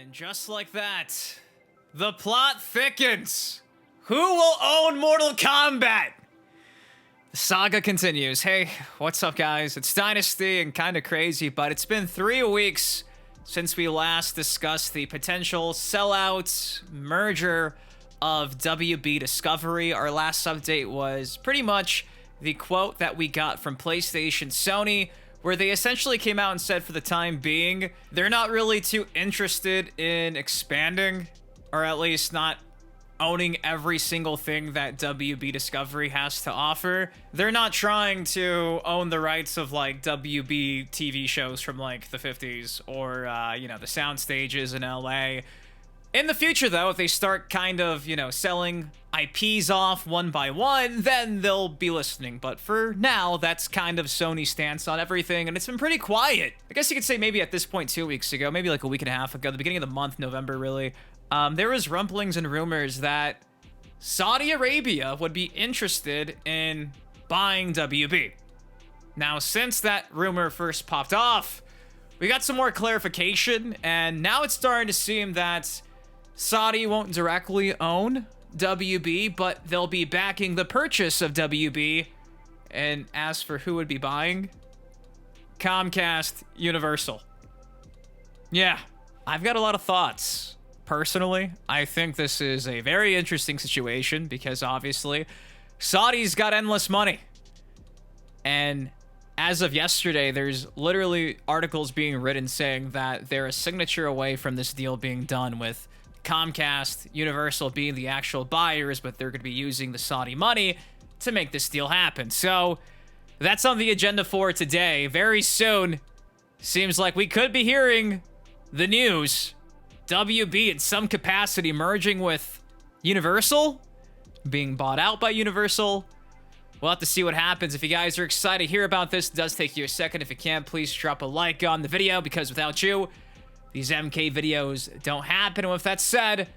And just like that, the plot thickens. Who will own Mortal Kombat? The saga continues. Hey, what's up, guys? It's Dynasty and kind of crazy, but it's been 3 weeks since we last discussed the potential sellout merger of WB Discovery. Our last update was pretty much the quote that we got from PlayStation Sony, where they essentially came out and said for the time being, they're not really too interested in expanding, or at least not owning every single thing that WB Discovery has to offer. They're not trying to own the rights of like WB TV shows from like the 50s or, the sound stages in LA. In the future, though, if they start kind of, selling IPs off one by one, then they'll be listening. But for now, that's kind of Sony's stance on everything, and it's been pretty quiet. I guess you could say maybe at this point 2 weeks ago, maybe like a week and a half ago, the beginning of the month, November, really, there was rumblings and rumors that Saudi Arabia would be interested in buying WB. Now, since that rumor first popped off, we got some more clarification, and now it's starting to seem that Saudi won't directly own WB, but they'll be backing the purchase of WB. And as for who would be buying, Comcast, Universal. Yeah, I've got a lot of thoughts. Personally, I think this is a very interesting situation because obviously Saudi's got endless money. And as of yesterday, there's literally articles being written saying that they're a signature away from this deal being done, with Comcast, Universal being the actual buyers, but they're going to be using the Saudi money to make this deal happen. So that's on the agenda for today. Very soon, seems like we could be hearing the news. WB in some capacity merging with Universal, being bought out by Universal. We'll have to see what happens. If you guys are excited to hear about this, it does take you a second. If you can, please drop a like on the video, because without you, these MK videos don't happen. And with that said,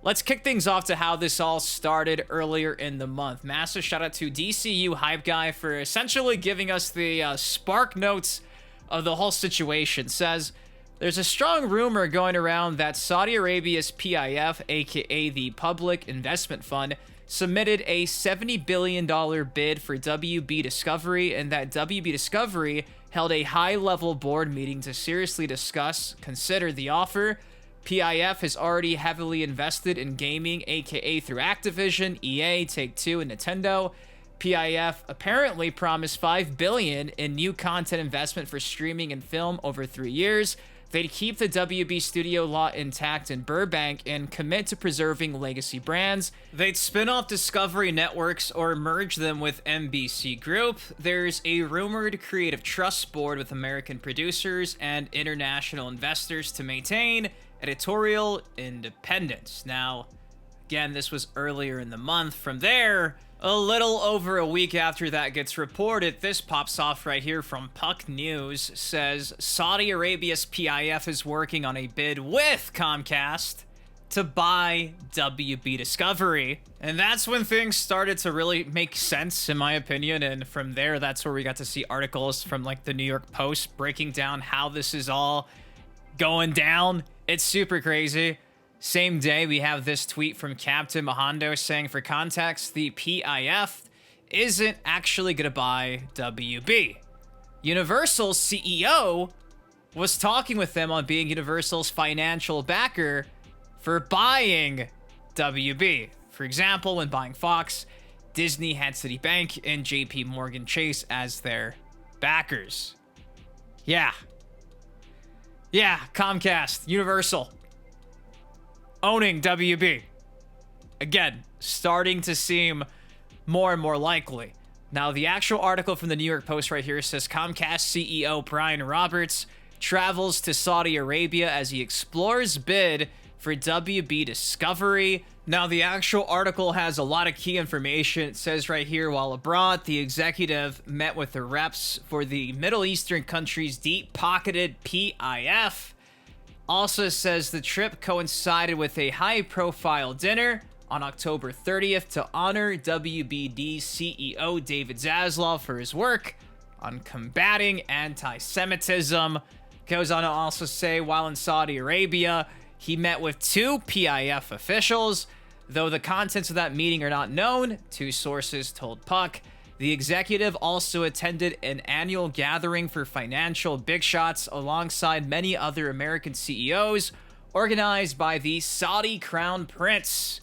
let's kick things off to how this all started earlier in the month. Massive shout out to DCU Hype Guy for essentially giving us the spark notes of the whole situation. Says, there's a strong rumor going around that Saudi Arabia's PIF, aka the Public Investment Fund, submitted a $70 billion bid for WB Discovery, and that WB Discovery held a high-level board meeting to seriously consider the offer. PIF has already heavily invested in gaming, aka through Activision, EA, Take-Two, and Nintendo. PIF apparently promised $5 billion in new content investment for streaming and film over 3 years. They'd keep the WB studio lot intact in Burbank and commit to preserving legacy brands. They'd spin off Discovery Networks or merge them with NBC Group. There's a rumored creative trust board with American producers and international investors to maintain editorial independence. Now, again, this was earlier in the month. From there, a little over a week after that gets reported, this pops off right here from Puck News. Says Saudi Arabia's PIF is working on a bid with Comcast to buy WB Discovery. And that's when things started to really make sense, in my opinion. And from there, that's where we got to see articles from like the New York Post breaking down how this is all going down. It's super crazy. Same day, we have this tweet from Captain Mahando saying, for context, the PIF isn't actually going to buy WB. Universal's CEO was talking with them on being Universal's financial backer for buying WB. For example, when buying Fox, Disney had Citibank and JP Morgan Chase as their backers. Yeah, Comcast, Universal, owning WB. Again, starting to seem more and more likely. Now, the actual article from the New York Post right here says Comcast CEO Brian Roberts travels to Saudi Arabia as he explores bid for WB Discovery. Now, the actual article has a lot of key information. It says right here, while abroad, the executive met with the reps for the Middle Eastern country's deep-pocketed PIF. Also says the trip coincided with a high-profile dinner on October 30th to honor WBD CEO David Zaslav for his work on combating anti-Semitism. Goes on to also say, while in Saudi Arabia, he met with 2 PIF officials. Though the contents of that meeting are not known, 2 sources told Puck. The executive also attended an annual gathering for financial big shots alongside many other American CEOs, organized by the Saudi Crown Prince.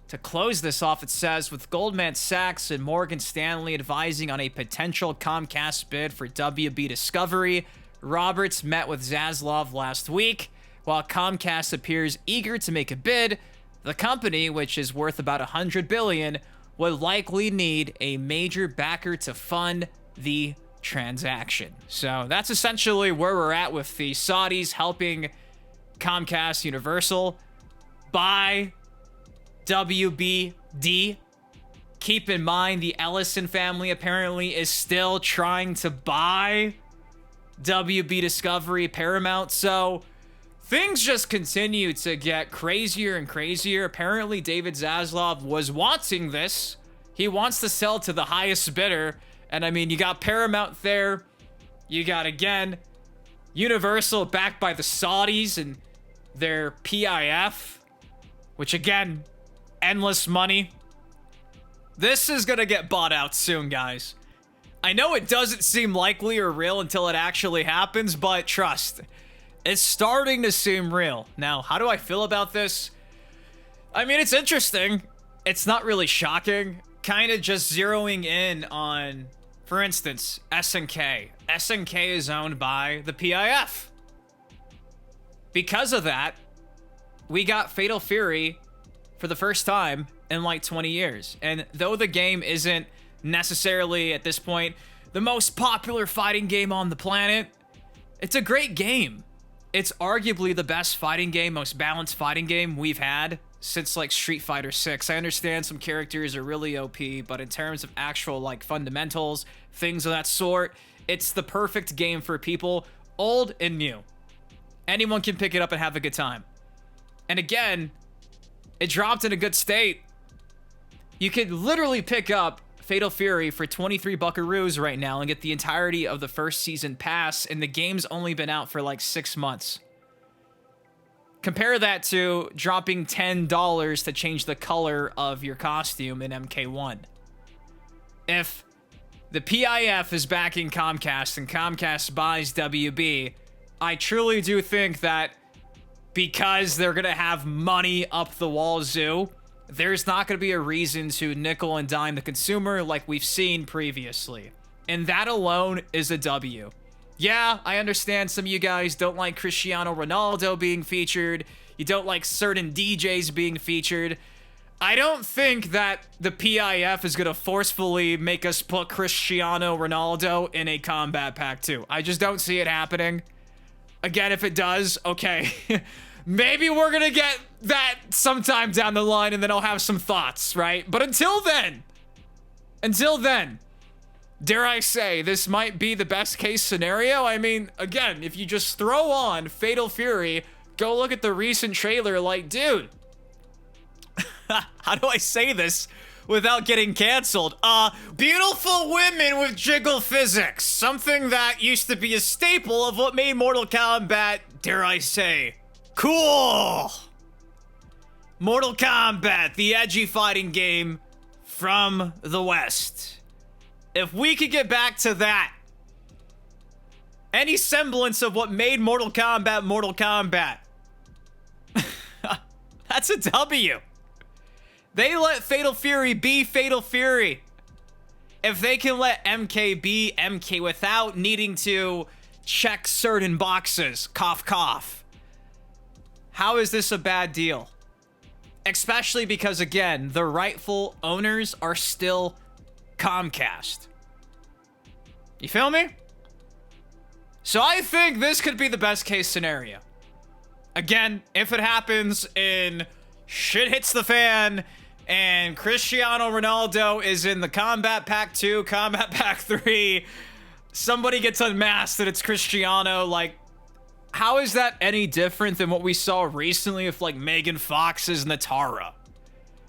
To close this off, it says, with Goldman Sachs and Morgan Stanley advising on a potential Comcast bid for WB Discovery, Roberts met with Zaslav last week. While Comcast appears eager to make a bid, the company, which is worth about $100 billion, would likely need a major backer to fund the transaction. So that's essentially where we're at with the Saudis helping Comcast Universal buy WBD. Keep in mind, the Ellison family apparently is still trying to buy WB Discovery Paramount. So things just continue to get crazier and crazier. Apparently, David Zaslav was wanting this. He wants to sell to the highest bidder. And I mean, you got Paramount there. You got, again, Universal backed by the Saudis and their PIF, which, again, endless money. This is gonna get bought out soon, guys. I know it doesn't seem likely or real until it actually happens, but trust, it's starting to seem real. Now, how do I feel about this? I mean, it's interesting. It's not really shocking. Kind of just zeroing in on, for instance, SNK. SNK is owned by the PIF. Because of that, we got Fatal Fury for the first time in like 20 years. And though the game isn't necessarily, at this point, the most popular fighting game on the planet, it's a great game. It's arguably the best fighting game, most balanced fighting game we've had since like Street Fighter 6. I understand some characters are really OP, but in terms of actual like fundamentals, things of that sort, it's the perfect game for people, old and new. Anyone can pick it up and have a good time. And again, it dropped in a good state. You could literally pick up Fatal Fury for 23 buckaroos right now and get the entirety of the first season pass, and the game's only been out for like 6 months. Compare that to dropping $10 to change the color of your costume in MK1. If the PIF is backing Comcast and Comcast buys WB, I truly do think that because they're going to have money up the wazoo, there's not going to be a reason to nickel and dime the consumer like we've seen previously. And that alone is a W. Yeah, I understand some of you guys don't like Cristiano Ronaldo being featured. You don't like certain DJs being featured. I don't think that the PIF is going to forcefully make us put Cristiano Ronaldo in a Combat Pack 2. I just don't see it happening. Again, if it does, okay. Maybe we're going to get that sometime down the line and then I'll have some thoughts, right? But until then, dare I say, this might be the best case scenario. I mean, again, if you just throw on Fatal Fury, go look at the recent trailer, like, dude, how do I say this without getting canceled? Beautiful women with jiggle physics. Something that used to be a staple of what made Mortal Kombat, dare I say, cool. Mortal Kombat, the edgy fighting game from the West. If we could get back to that, any semblance of what made Mortal Kombat Mortal Kombat, that's a W. They let Fatal Fury be Fatal Fury. If they can let MK be MK without needing to check certain boxes, cough, cough, how is this a bad deal? Especially because, again, the rightful owners are still Comcast. You feel me? So I think this could be the best case scenario. Again, if it happens and shit hits the fan and Cristiano Ronaldo is in the Combat Pack 2, Combat Pack 3, somebody gets unmasked and it's Cristiano, like, how is that any different than what we saw recently with, like, Megan Fox's Natara?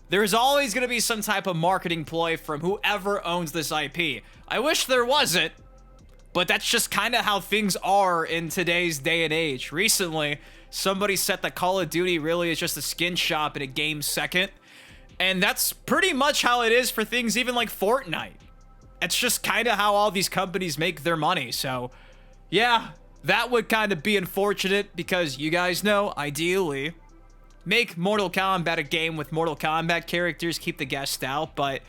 There's always going to be some type of marketing ploy from whoever owns this IP. I wish there wasn't, but that's just kind of how things are in today's day and age. Recently, somebody said that Call of Duty really is just a skin shop and a game second. And that's pretty much how it is for things even like Fortnite. It's just kind of how all these companies make their money. So, yeah, that would kind of be unfortunate because you guys know, ideally, make Mortal Kombat a game with Mortal Kombat characters, keep the guests out, but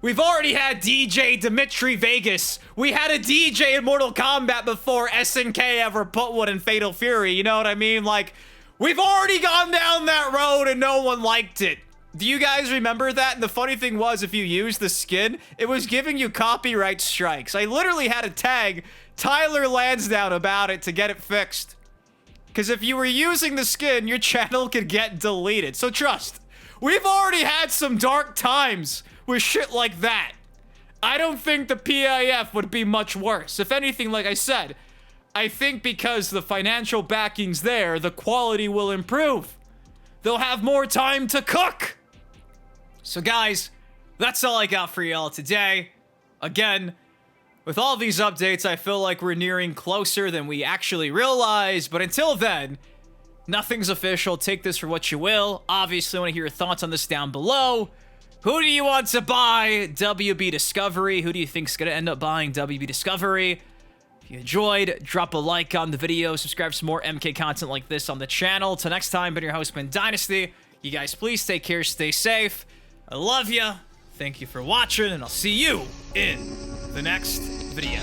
we've already had DJ Dimitri Vegas. We had a DJ in Mortal Kombat before SNK ever put one in Fatal Fury, you know what I mean? Like, we've already gone down that road and no one liked it. Do you guys remember that? And the funny thing was, if you used the skin, it was giving you copyright strikes. I literally had to tag Tyler Lansdowne about it to get it fixed. Because if you were using the skin, your channel could get deleted. So trust, we've already had some dark times with shit like that. I don't think the PIF would be much worse. If anything, like I said, I think because the financial backing's there, the quality will improve. They'll have more time to cook. So guys, that's all I got for y'all today. Again, with all these updates, I feel like we're nearing closer than we actually realize. But until then, nothing's official. Take this for what you will. Obviously, I want to hear your thoughts on this down below. Who do you want to buy WB Discovery? Who do you think's going to end up buying WB Discovery? If you enjoyed, drop a like on the video. Subscribe for some more MK content like this on the channel. Till next time, been your host, Ben Dynasty. You guys please take care, stay safe. I love ya. Thank you for watching, and I'll see you in the next video.